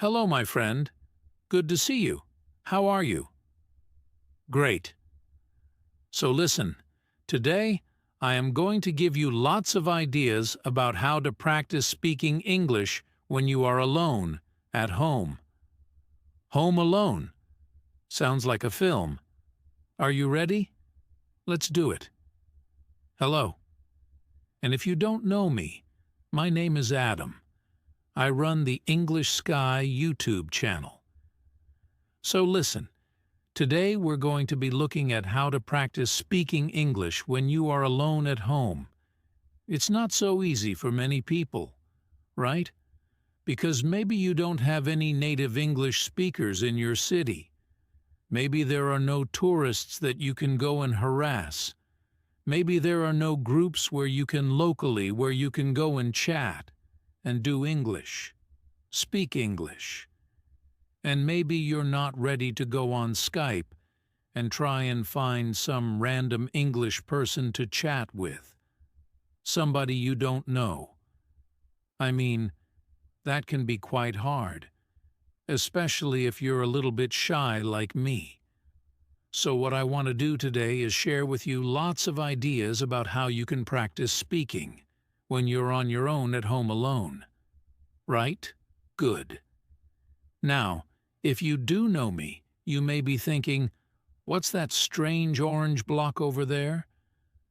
Hello, my friend. Good to see you. How are you? Great. So listen, today I am going to give you lots of ideas about how to practice speaking English when you are alone, at home. Home Alone. Sounds like a film. Are you ready? Let's do it. Hello. And if you don't know me, my name is Adam. I run the English Sky YouTube channel. So listen, today we're going to be looking at how to practice speaking English when you are alone at home. It's not so easy for many people, right? Because maybe you don't have any native English speakers in your city. Maybe there are no tourists that you can go and harass. Maybe there are no groups where you can go and chat and do English, speak English. And maybe you're not ready to go on Skype and try and find some random English person to chat with, somebody you don't know. I mean, that can be quite hard, especially if you're a little bit shy like me. So what I want to do today is share with you lots of ideas about how you can practice speaking when you're on your own at home alone. Right? Good. Now, if you do know me, you may be thinking, what's that strange orange block over there?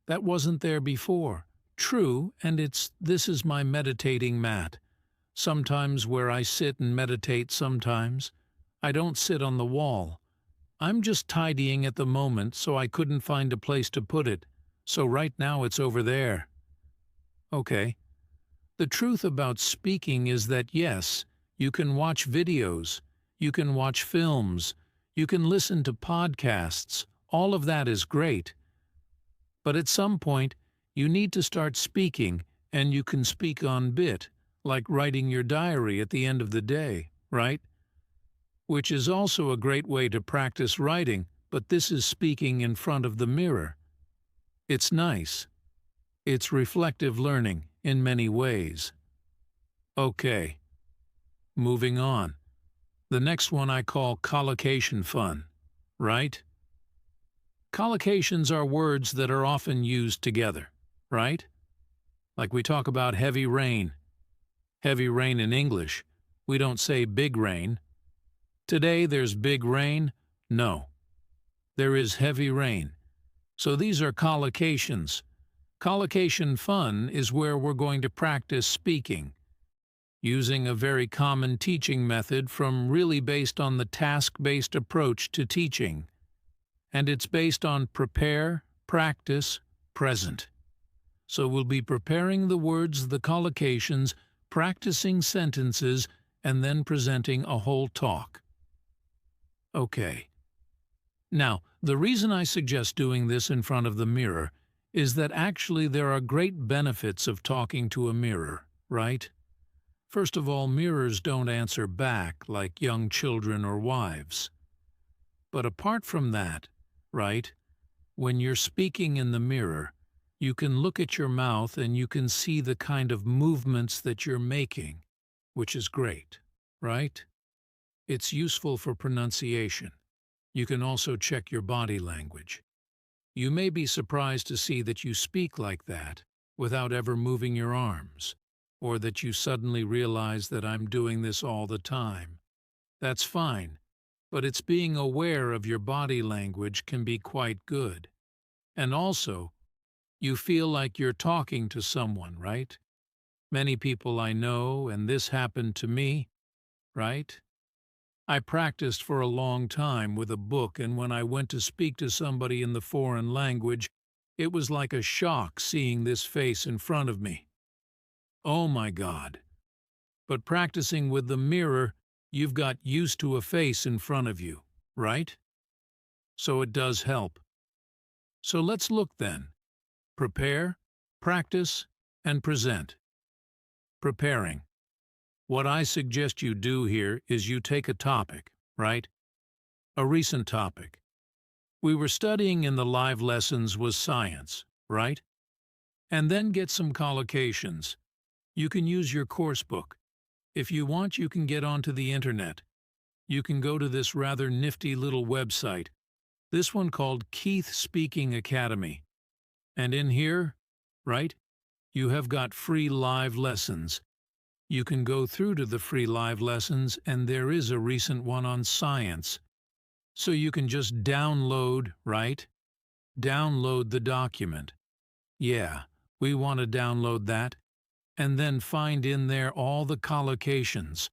That wasn't there before. True, and this is my meditating mat. Sometimes where I sit and meditate sometimes. I don't sit on the wall. I'm just tidying at the moment, so I couldn't find a place to put it. So right now it's over there. Okay. The truth about speaking is that yes, you can watch videos, you can watch films, you can listen to podcasts, all of that is great. But at some point, you need to start speaking, and you can speak on bit, like writing your diary at the end of the day, right? Which is also a great way to practice writing, but this is speaking in front of the mirror. It's nice. It's reflective learning in many ways. Okay, moving on. The next one I call collocation fun, right? Collocations are words that are often used together, right? Like we talk about heavy rain. Heavy rain in English. We don't say big rain. Today there's big rain? No. There is heavy rain. So these are collocations. Collocation fun is where we're going to practice speaking, using a very common teaching method really based on the task-based approach to teaching. And it's based on prepare, practice, present. So we'll be preparing the words, the collocations, practicing sentences, and then presenting a whole talk. Okay. Now, the reason I suggest doing this in front of the mirror is that actually there are great benefits of talking to a mirror, right? First of all, mirrors don't answer back like young children or wives. But apart from that, right, when you're speaking in the mirror, you can look at your mouth and you can see the kind of movements that you're making, which is great, right? It's useful for pronunciation. You can also check your body language. You may be surprised to see that you speak like that without ever moving your arms, or that you suddenly realize that I'm doing this all the time. That's fine, but it's being aware of your body language can be quite good. And also, you feel like you're talking to someone, right? Many people I know, and this happened to me, right? I practiced for a long time with a book, and when I went to speak to somebody in the foreign language, it was like a shock seeing this face in front of me. Oh my God. But practicing with the mirror, you've got used to a face in front of you, right? So it does help. So let's look then. Prepare, practice, and present. Preparing. What I suggest you do here is you take a topic, right? A recent topic. We were studying in the live lessons was science, right? And then get some collocations. You can use your course book. If you want, you can get onto the internet. You can go to this rather nifty little website, this one called Keith Speaking Academy. And in here, right, you have got free live lessons. You can go through to the free live lessons, and there is a recent one on science. So you can just download, right? Download the document. Yeah, we want to download that. And then find in there all the collocations.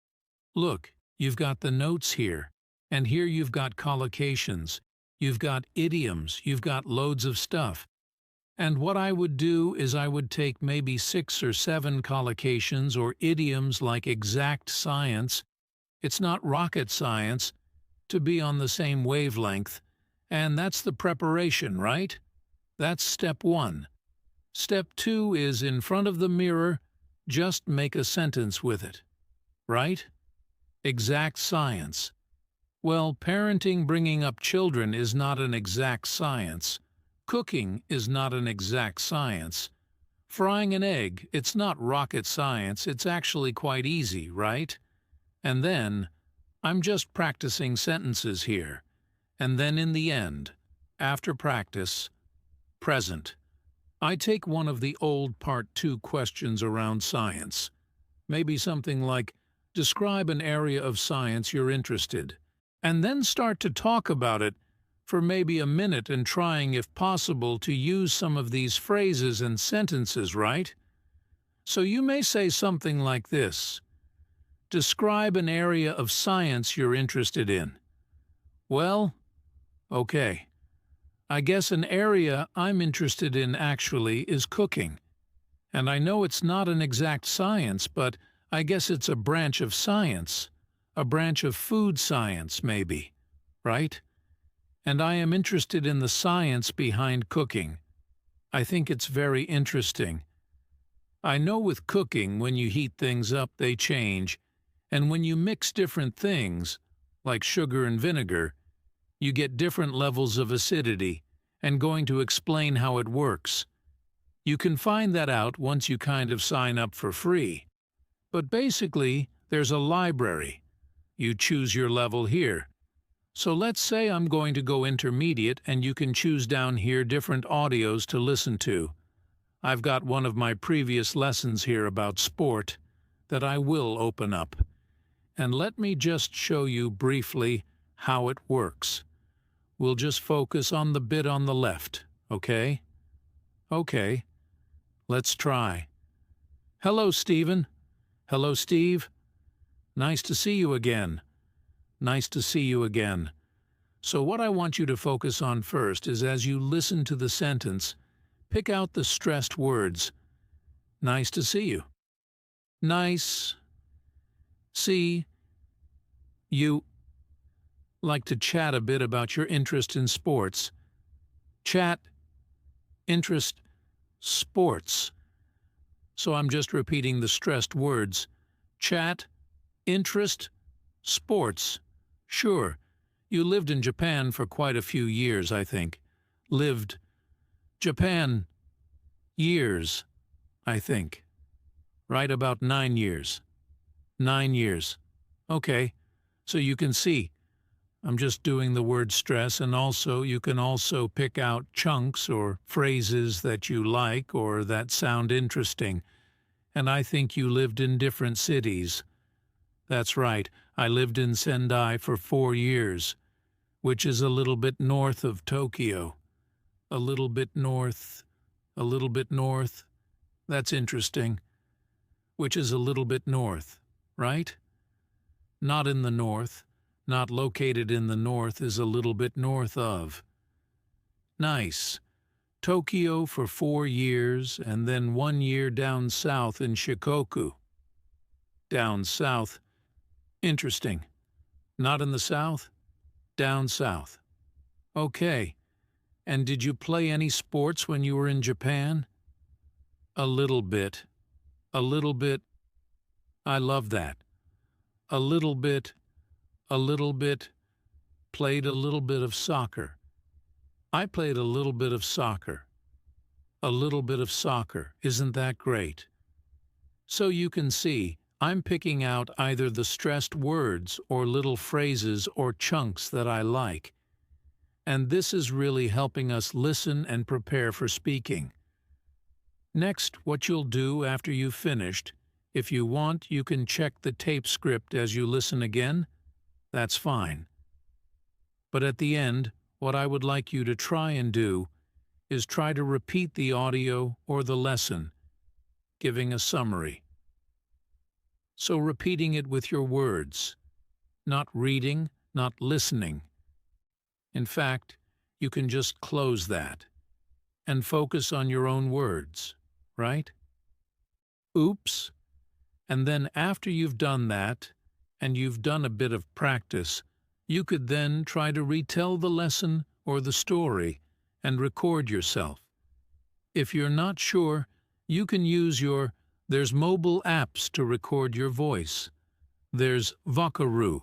Look, you've got the notes here. And here you've got collocations. You've got idioms. You've got loads of stuff. And what I would do is I would take maybe 6 or 7 collocations or idioms like exact science. It's not rocket science, to be on the same wavelength. And that's the preparation, right? That's step 1. Step 2 is in front of the mirror, just make a sentence with it. Right? Exact science. Well, parenting, bringing up children is not an exact science. Cooking is not an exact science. Frying an egg, it's not rocket science, it's actually quite easy, right? And then, I'm just practicing sentences here. And then in the end, after practice, present. I take one of the old Part 2 questions around science. Maybe something like, describe an area of science you're interested, and then start to talk about it for maybe a minute and trying, if possible, to use some of these phrases and sentences, right? So you may say something like this. Describe an area of science you're interested in. Well, okay. I guess an area I'm interested in actually is cooking. And I know it's not an exact science, but I guess it's a branch of science. A branch of food science, maybe. Right? And I am interested in the science behind cooking. I think it's very interesting. I know with cooking, when you heat things up, they change, and when you mix different things, like sugar and vinegar, you get different levels of acidity, and going to explain how it works. You can find that out once you kind of sign up for free. But basically, there's a library. You choose your level here. So let's say I'm going to go intermediate, and you can choose down here different audios to listen to. I've got one of my previous lessons here about sport that I will open up. And let me just show you briefly how it works. We'll just focus on the bit on the left, okay? Okay, let's try. Hello, Stephen. Hello, Steve. Nice to see you again. Nice to see you again. So what I want you to focus on first is as you listen to the sentence, pick out the stressed words. Nice to see you. Nice. See. You. Like to chat a bit about your interest in sports. Chat. Interest. Sports. So I'm just repeating the stressed words. Chat. Interest. Sports. Sure. You lived in Japan for quite a few years, I think. Lived. Japan. Years, I think. Right, about 9 years. 9 years. Okay. So you can see, I'm just doing the word stress, and also you can also pick out chunks or phrases that you like or that sound interesting. And I think you lived in different cities. That's right, I lived in Sendai for 4 years, which is a little bit north of Tokyo. A little bit north, a little bit north. That's interesting. Which is a little bit north, right? Not in the north, not located in the north, is a little bit north of. Nice. Tokyo for 4 years, and then 1 year down south in Shikoku. Down south. Interesting. Not in the south? Down south. Okay. And did you play any sports when you were in Japan? A little bit. A little bit. I love that. A little bit. A little bit. Played a little bit of soccer. I played a little bit of soccer. A little bit of soccer. Isn't that great? So you can see, I'm picking out either the stressed words or little phrases or chunks that I like. And this is really helping us listen and prepare for speaking. Next, what you'll do after you've finished, if you want, you can check the tape script as you listen again. That's fine. But at the end, what I would like you to try and do is try to repeat the audio or the lesson, giving a summary. So repeating it with your words, not reading, not listening. In fact, you can just close that and focus on your own words, right? Oops. And then after you've done that, and you've done a bit of practice, you could then try to retell the lesson or the story and record yourself. If you're not sure, you can use there's mobile apps to record your voice. There's Vocaroo,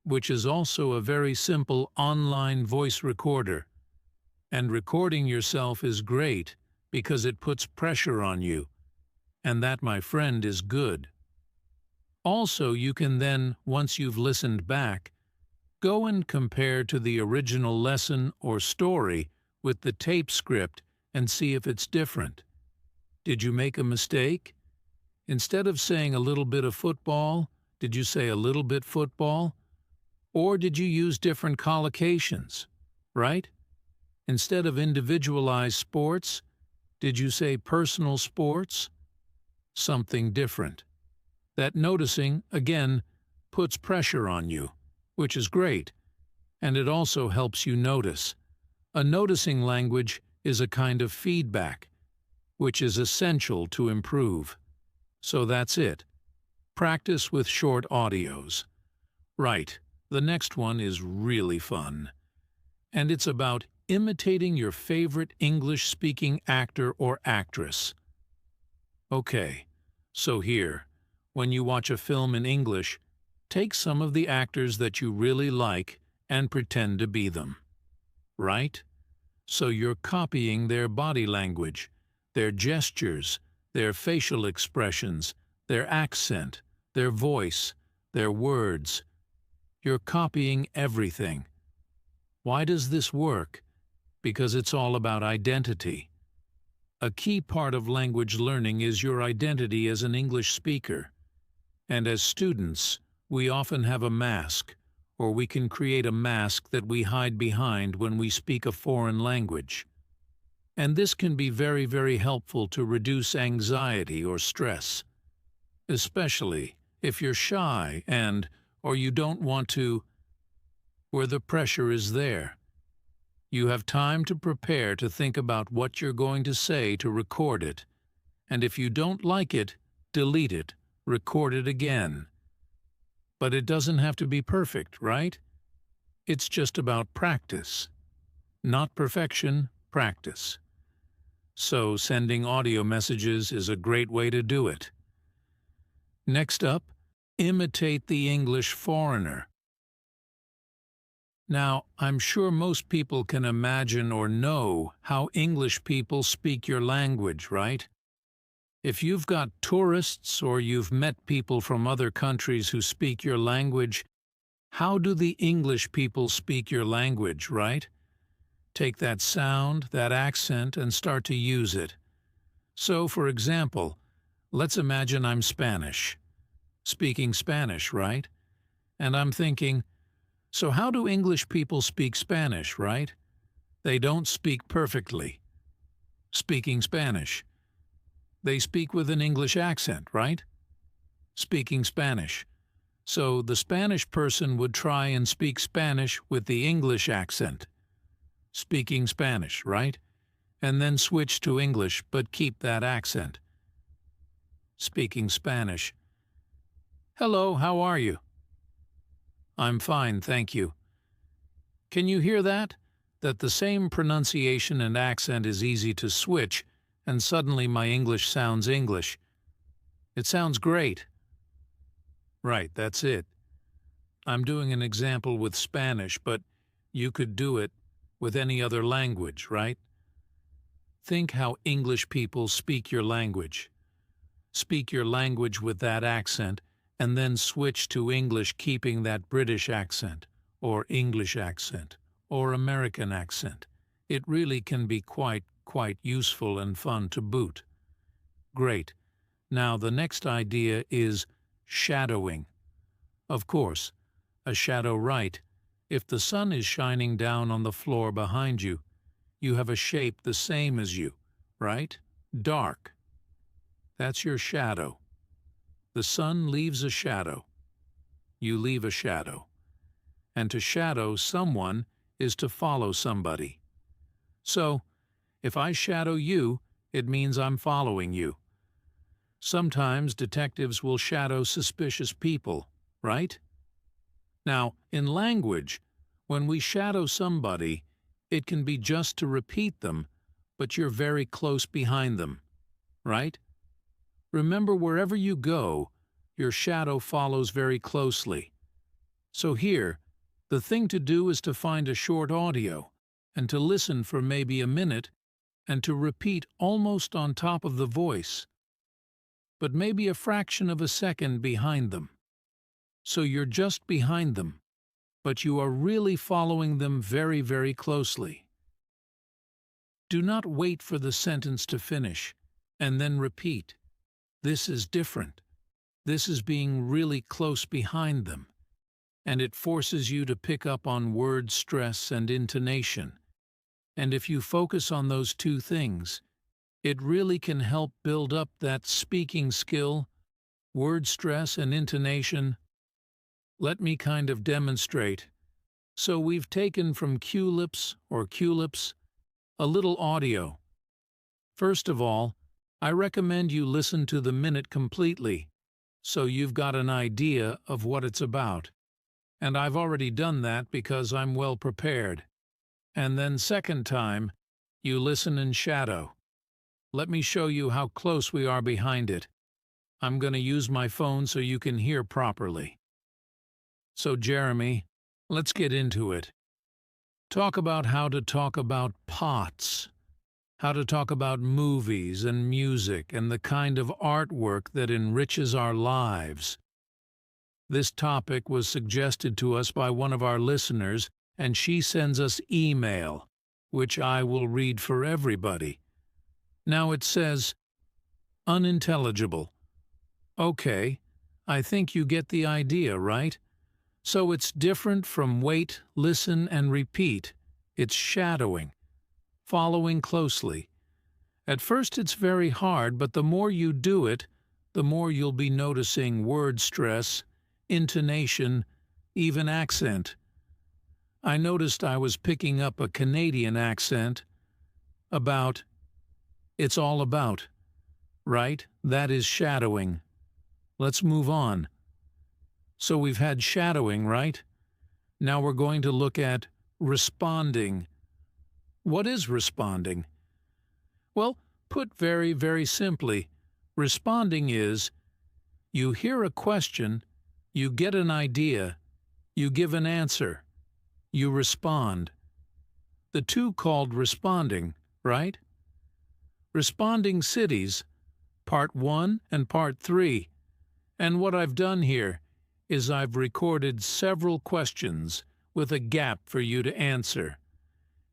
which is also a very simple online voice recorder. And recording yourself is great because it puts pressure on you. And that, my friend, is good. Also, you can then, once you've listened back, go and compare to the original lesson or story with the tape script and see if it's different. Did you make a mistake? Instead of saying a little bit of football, did you say a little bit football? Or did you use different collocations, right? Instead of individualized sports, did you say personal sports? Something different. That noticing, again, puts pressure on you, which is great, and it also helps you notice. A noticing language is a kind of feedback, which is essential to improve. So that's it. Practice with short audios. Right, the next one is really fun. And it's about imitating your favorite English-speaking actor or actress. Okay, so here, when you watch a film in English, take some of the actors that you really like and pretend to be them. Right? So you're copying their body language, their gestures, their facial expressions, their accent, their voice, their words. You're copying everything. Why does this work? Because it's all about identity. A key part of language learning is your identity as an English speaker. And as students, we often have a mask, or we can create a mask that we hide behind when we speak a foreign language. And this can be very, very helpful to reduce anxiety or stress, especially if you're shy or you don't want to, where the pressure is there. You have time to prepare to think about what you're going to say to record it. And if you don't like it, delete it, record it again. But it doesn't have to be perfect, right? It's just about practice. Not perfection, practice. So sending audio messages is a great way to do it. Next up, imitate the English foreigner. Now, I'm sure most people can imagine or know how English people speak your language, right? If you've got tourists or you've met people from other countries who speak your language, how do the English people speak your language, right? Take that sound, that accent, and start to use it. So, for example, let's imagine I'm Spanish. Speaking Spanish, right? And I'm thinking, so how do English people speak Spanish, right? They don't speak perfectly. Speaking Spanish. They speak with an English accent, right? Speaking Spanish. So the Spanish person would try and speak Spanish with the English accent. Speaking Spanish, right? And then switch to English, but keep that accent. Speaking Spanish. Hello, how are you? I'm fine, thank you. Can you hear that? That the same pronunciation and accent is easy to switch, and suddenly my English sounds English. It sounds great. Right, that's it. I'm doing an example with Spanish, but you could do it with any other language, right? Think how English people speak your language. Speak your language with that accent, and then switch to English keeping that British accent, or English accent, or American accent. It really can be quite useful and fun to boot. Great. Now the next idea is shadowing. Of course, a shadow right. If the sun is shining down on the floor behind you, you have a shape the same as you, right? Dark. That's your shadow. The sun leaves a shadow. You leave a shadow. And to shadow someone is to follow somebody. So, if I shadow you, it means I'm following you. Sometimes detectives will shadow suspicious people, right? Now, in language, when we shadow somebody, it can be just to repeat them, but you're very close behind them, right? Remember, wherever you go, your shadow follows very closely. So here, the thing to do is to find a short audio, and to listen for maybe a minute, and to repeat almost on top of the voice, but maybe a fraction of a second behind them. So you're just behind them, but you are really following them very, very closely. Do not wait for the sentence to finish, and then repeat. This is different. This is being really close behind them, and it forces you to pick up on word stress and intonation. And if you focus on those two things, it really can help build up that speaking skill, word stress and intonation. Let me kind of demonstrate. So we've taken from Culips or Culips a little audio. First of all, I recommend you listen to the minute completely, so you've got an idea of what it's about. And I've already done that because I'm well prepared. And then second time, you listen in shadow. Let me show you how close we are behind it. I'm going to use my phone so you can hear properly. So Jeremy, let's get into it. Talk about how to talk about pots. How to talk about movies and music and the kind of artwork that enriches our lives. This topic was suggested to us by one of our listeners, and she sends us email, which I will read for everybody. Now it says, unintelligible. Okay, I think you get the idea, right? So it's different from wait, listen, and repeat. It's shadowing, following closely. At first it's very hard, but the more you do it, the more you'll be noticing word stress, intonation, even accent. I noticed I was picking up a Canadian accent. About. It's all about. Right? That is shadowing. Let's move on. So we've had shadowing, right? Now we're going to look at responding. What is responding? Well, put very, very simply, responding is you hear a question, you get an idea, you give an answer, you respond. The two called responding, right? Responding cities, Part 1 and Part 3. And what I've done here is I've recorded several questions with a gap for you to answer.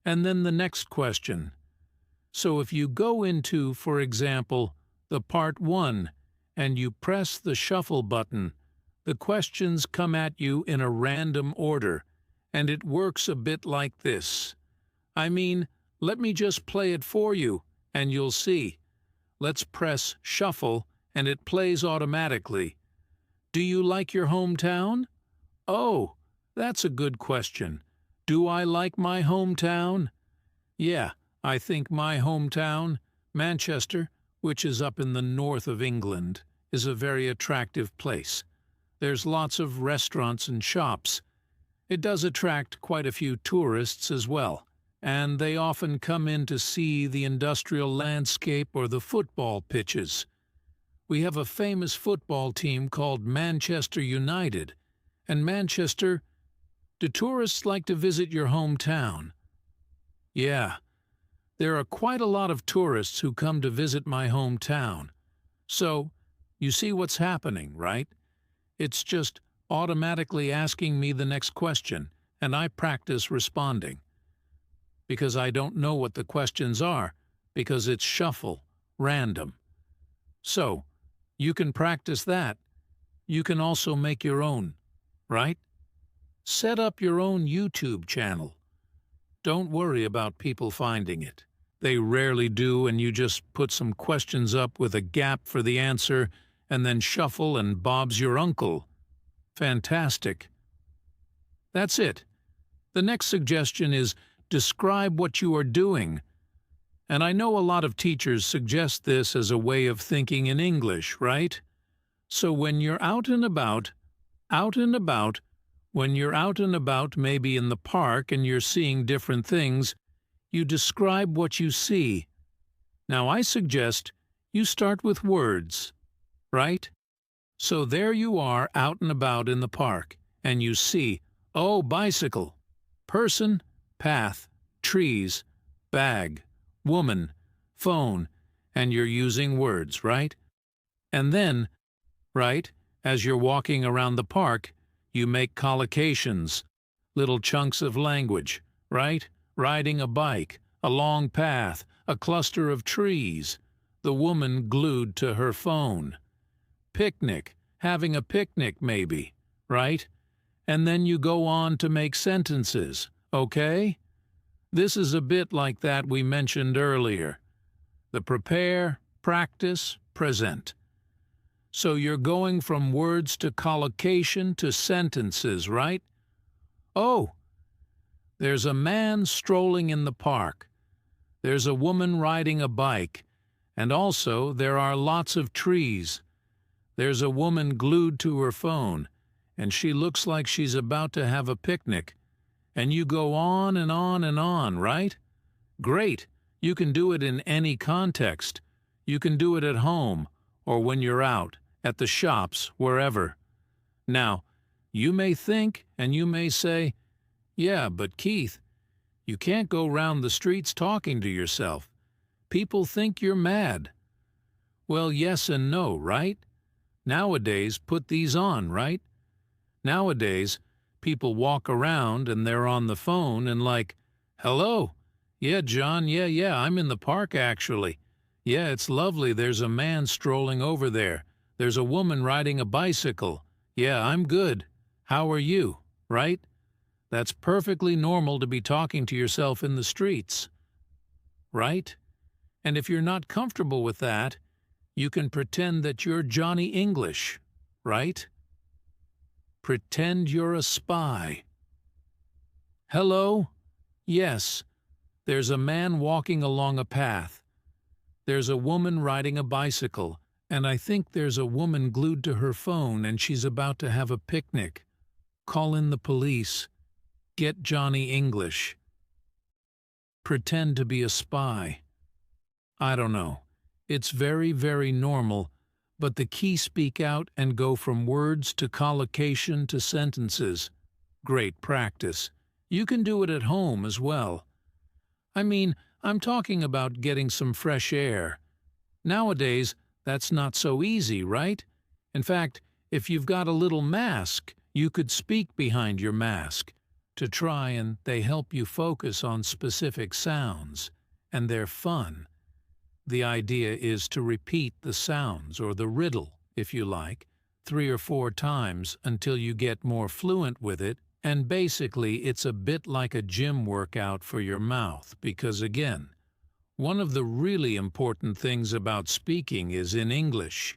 And then the next question. So if you go into, for example, the Part 1 and you press the shuffle button, the questions come at you in a random order, and it works a bit like this. I mean, let me just play it for you, and you'll see. Let's press shuffle, and it plays automatically. Do you like your hometown? Oh, that's a good question. Do I like my hometown? Yeah, I think my hometown, Manchester, which is up in the north of England, is a very attractive place. There's lots of restaurants and shops. It does attract quite a few tourists as well, and they often come in to see the industrial landscape or the football pitches. We have a famous football team called Manchester United, and Manchester. Do tourists like to visit your hometown? Yeah, there are quite a lot of tourists who come to visit my hometown. So, you see what's happening, right? It's just automatically asking me the next question, and I practice responding. Because I don't know what the questions are, because it's shuffle, random. So, you can practice that. You can also make your own, right? Set up your own YouTube channel. Don't worry about people finding it. They rarely do, and you just put some questions up with a gap for the answer, and then shuffle and Bob's your uncle. Fantastic. That's it. The next suggestion is describe what you are doing. And I know a lot of teachers suggest this as a way of thinking in English, right? So when you're out and about, when you're out and about maybe in the park and you're seeing different things, you describe what you see. Now I suggest you start with words, right? So there you are out and about in the park, and you see, oh, bicycle, person, path, trees, bag, woman, phone, and you're using words, right? And then, right, as you're walking around the park, you make collocations, little chunks of language, right? Riding a bike, a long path, a cluster of trees, the woman glued to her phone. Picnic, having a picnic maybe, right? And then you go on to make sentences, okay? This is a bit like that we mentioned earlier. The prepare, practice, present. So you're going from words to collocation to sentences, right? Oh, there's a man strolling in the park. There's a woman riding a bike. And also, there are lots of trees. There's a woman glued to her phone, and she looks like she's about to have a picnic. And you go on and on and on, right? Great. You can do it in any context. You can do it at home, or when you're out, at the shops, wherever. Now, you may think and you may say, yeah, but Keith, you can't go round the streets talking to yourself. People think you're mad. Well, yes and no, right? Nowadays, put these on, right? Nowadays, people walk around and they're on the phone and like, hello, yeah, John, yeah, I'm in the park actually. Yeah, it's lovely, there's a man strolling over there. There's a woman riding a bicycle. Yeah, I'm good. How are you, right? That's perfectly normal to be talking to yourself in the streets, right? And if you're not comfortable with that, you can pretend that you're Johnny English, right? Pretend you're a spy. Hello? Yes. There's a man walking along a path. There's a woman riding a bicycle, and I think there's a woman glued to her phone and she's about to have a picnic. Call in the police. Get Johnny English. Pretend to be a spy. I don't know. It's very, very normal, but the key speak out and go from words to collocation to sentences. Great practice. You can do it at home as well. I mean, I'm talking about getting some fresh air. Nowadays, that's not so easy, right? In fact, if you've got a little mask, you could speak behind your mask to try and they help you focus on specific sounds, and they're fun. The idea is to repeat the sounds, or the riddle, if you like, 3 or 4 times until you get more fluent with it, and basically it's a bit like a gym workout for your mouth because, again, one of the really important things about speaking is in English,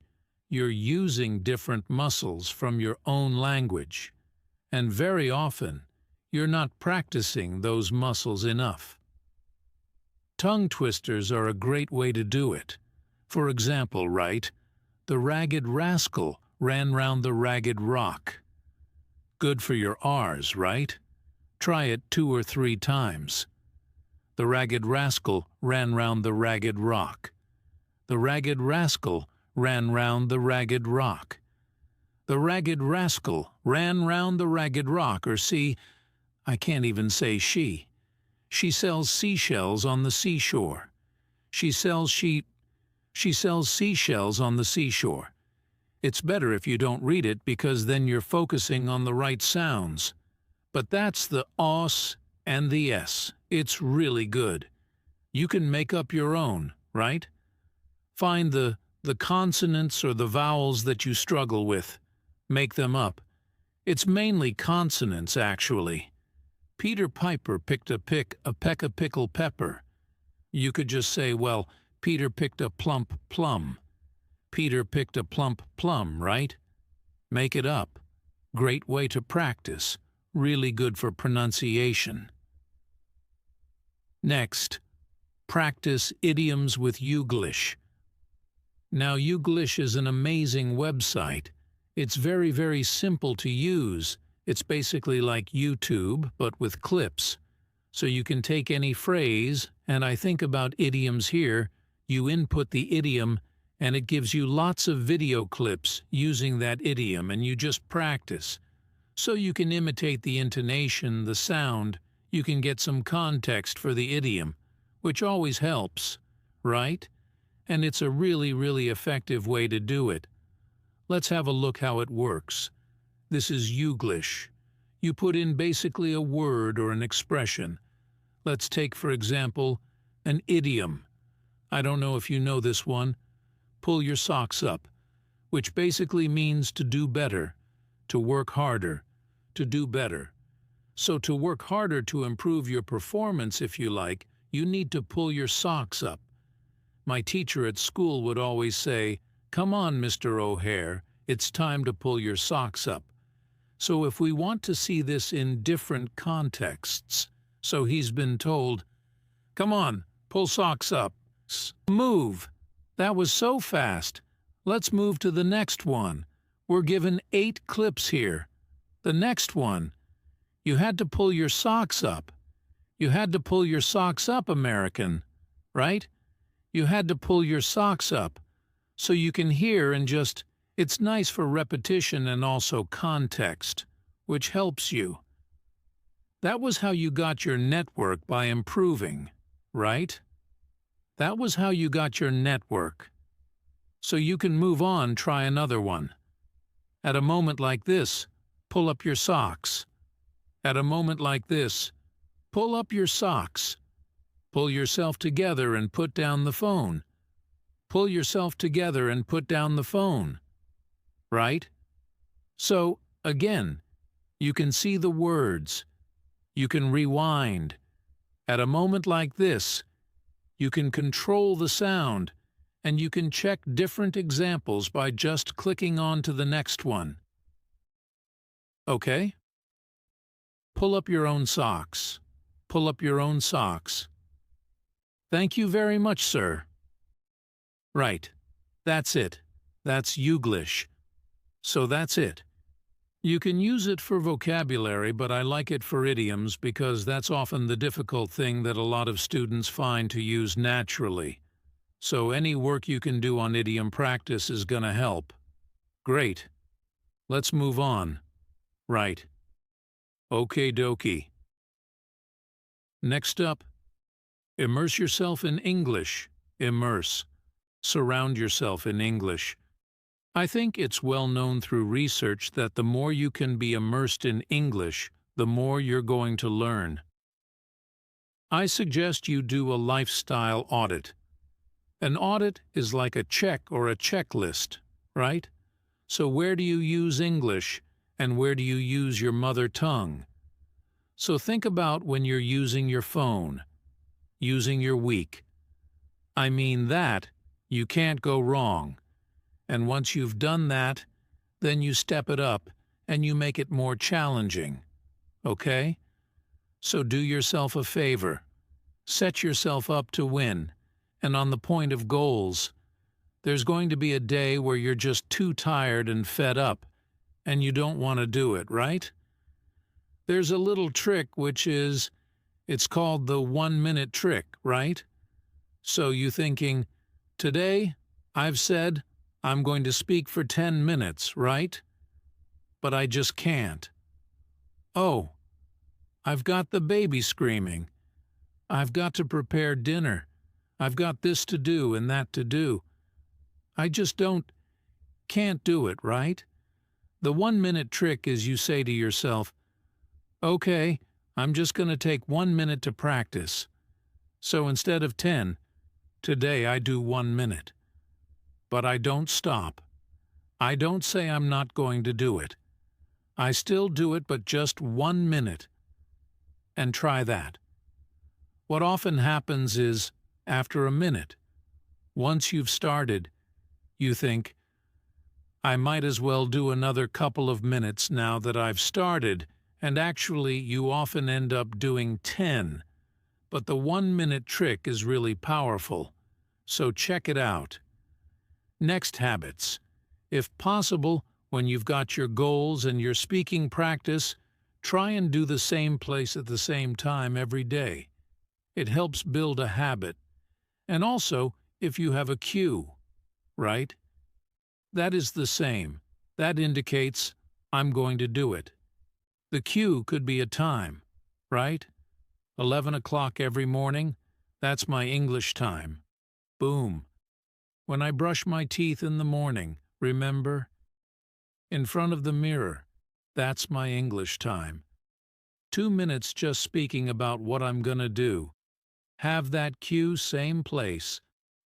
you're using different muscles from your own language, and very often you're not practicing those muscles enough. Tongue twisters are a great way to do it. For example, right, the ragged rascal ran round the ragged rock. Good for your R's, right? Try it 2 or 3 times. The ragged rascal ran round the ragged rock. The ragged rascal ran round the ragged rock. The ragged rascal ran round the ragged rock, or see, I can't even say she. She sells seashells on the seashore. She sells seashells on the seashore. It's better if you don't read it because then you're focusing on the right sounds. But that's the os and the s. It's really good. You can make up your own, right? Find the consonants or the vowels that you struggle with. Make them up. It's mainly consonants, actually. Peter Piper picked a peck of pickle pepper. You could just say, well, Peter picked a plump plum. Peter picked a plump plum, right? Make it up. Great way to practice. Really good for pronunciation. Next, practice idioms with Youglish. Now, Youglish is an amazing website. It's very, very simple to use. It's basically like YouTube, but with clips. So you can take any phrase, and I think about idioms here. You input the idiom, and it gives you lots of video clips using that idiom, and you just practice. So you can imitate the intonation, the sound. You can get some context for the idiom, which always helps, right? And it's a really, really effective way to do it. Let's have a look how it works. This is Youglish. You put in basically a word or an expression. Let's take, for example, an idiom. I don't know if you know this one. Pull your socks up, which basically means to do better, to work harder, to do better. So to work harder to improve your performance, if you like, you need to pull your socks up. My teacher at school would always say, "Come on, Mr. O'Hare, it's time to pull your socks up." So if we want to see this in different contexts, so he's been told, "Come on, pull socks up. Move. That was so fast. Let's move to the next one. We're given 8 clips here. The next one. You had to pull your socks up. You had to pull your socks up, American. Right? You had to pull your socks up. So you can hear and just, it's nice for repetition and also context, which helps you. That was how you got your network by improving, right? That was how you got your network. So you can move on, try another one. At a moment like this, pull up your socks. At a moment like this, pull up your socks. Pull yourself together and put down the phone. Pull yourself together and put down the phone. Right? So, again, you can see the words. You can rewind. At a moment like this, you can control the sound, and you can check different examples by just clicking on to the next one. Okay? Pull up your own socks. Pull up your own socks. Thank you very much, sir. Right. That's it. That's Youglish. So that's it. You can use it for vocabulary, but I like it for idioms because that's often the difficult thing that a lot of students find to use naturally. So any work you can do on idiom practice is going to help. Great. Let's move on. Right. Okie dokie. Next up, immerse yourself in English. Immerse. Surround yourself in English. I think it's well known through research that the more you can be immersed in English, the more you're going to learn. I suggest you do a lifestyle audit. An audit is like a check or a checklist, right? So where do you use English, and where do you use your mother tongue? So think about when you're using your phone, using your week. I mean that you can't go wrong. And once you've done that, then you step it up and you make it more challenging. Okay? So do yourself a favor. Set yourself up to win. And on the point of goals, there's going to be a day where you're just too tired and fed up, and you don't want to do it, right? There's a little trick which is, it's called the 1-minute trick, right? So you're thinking, today, I've said, I'm going to speak for 10 minutes, right? But I just can't. Oh, I've got the baby screaming. I've got to prepare dinner. I've got this to do and that to do. I just don't can't do it, right? The 1-minute trick is you say to yourself, okay, I'm just going to take 1 minute to practice. So instead of 10, today I do 1 minute. But I don't stop. I don't say I'm not going to do it. I still do it, but just 1 minute. And try that. What often happens is, after a minute, once you've started, you think, I might as well do another couple of minutes now that I've started, and actually you often end up doing 10. But the 1-minute trick is really powerful, so check it out. Next, habits. If possible, when you've got your goals and your speaking practice, try and do the same place at the same time every day. It helps build a habit. And also, if you have a cue, right? That is the same. That indicates, I'm going to do it. The cue could be a time, right? 11 o'clock every morning, that's my English time. Boom. When I brush my teeth in the morning, remember? In front of the mirror, that's my English time. 2 minutes just speaking about what I'm gonna do. Have that cue same place.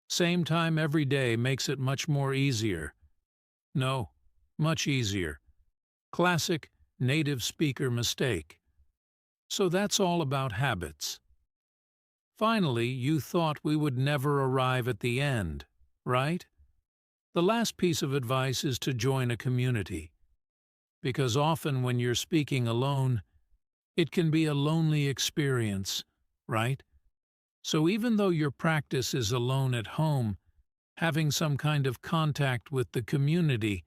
Same time every day makes it much more easier. No, much easier. Classic native speaker mistake. So that's all about habits. Finally, you thought we would never arrive at the end, right? The last piece of advice is to join a community. Because often when you're speaking alone, it can be a lonely experience, right? So even though your practice is alone at home, having some kind of contact with the community,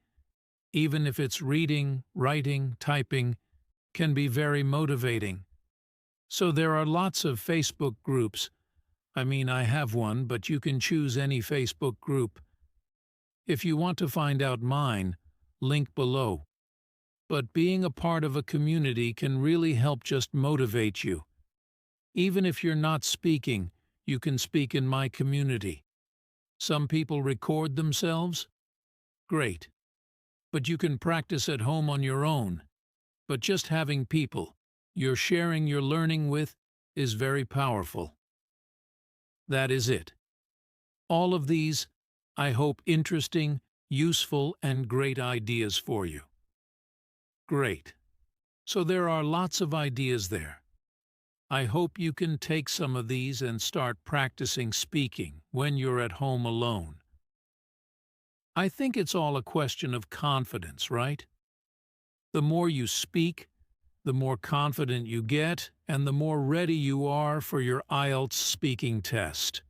even if it's reading, writing, typing, can be very motivating. So there are lots of Facebook groups. I mean, I have one, but you can choose any Facebook group. If you want to find out mine, link below. But being a part of a community can really help just motivate you. Even if you're not speaking, you can speak in my community. Some people record themselves? Great. But you can practice at home on your own. But just having people you're sharing your learning with is very powerful. That is it. All of these, I hope, interesting, useful, and great ideas for you. Great. So there are lots of ideas there. I hope you can take some of these and start practicing speaking when you're at home alone. I think it's all a question of confidence, right? The more you speak, the more confident you get, and the more ready you are for your IELTS speaking test.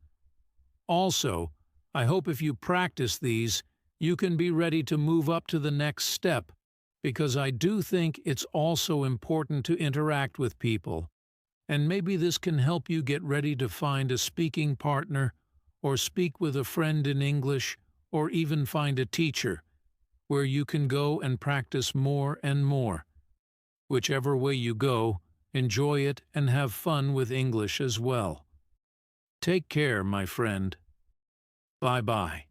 Also, I hope if you practice these, you can be ready to move up to the next step, because I do think it's also important to interact with people. And maybe this can help you get ready to find a speaking partner, or speak with a friend in English, or even find a teacher, where you can go and practice more and more. Whichever way you go, enjoy it and have fun with English as well. Take care, my friend. Bye-bye.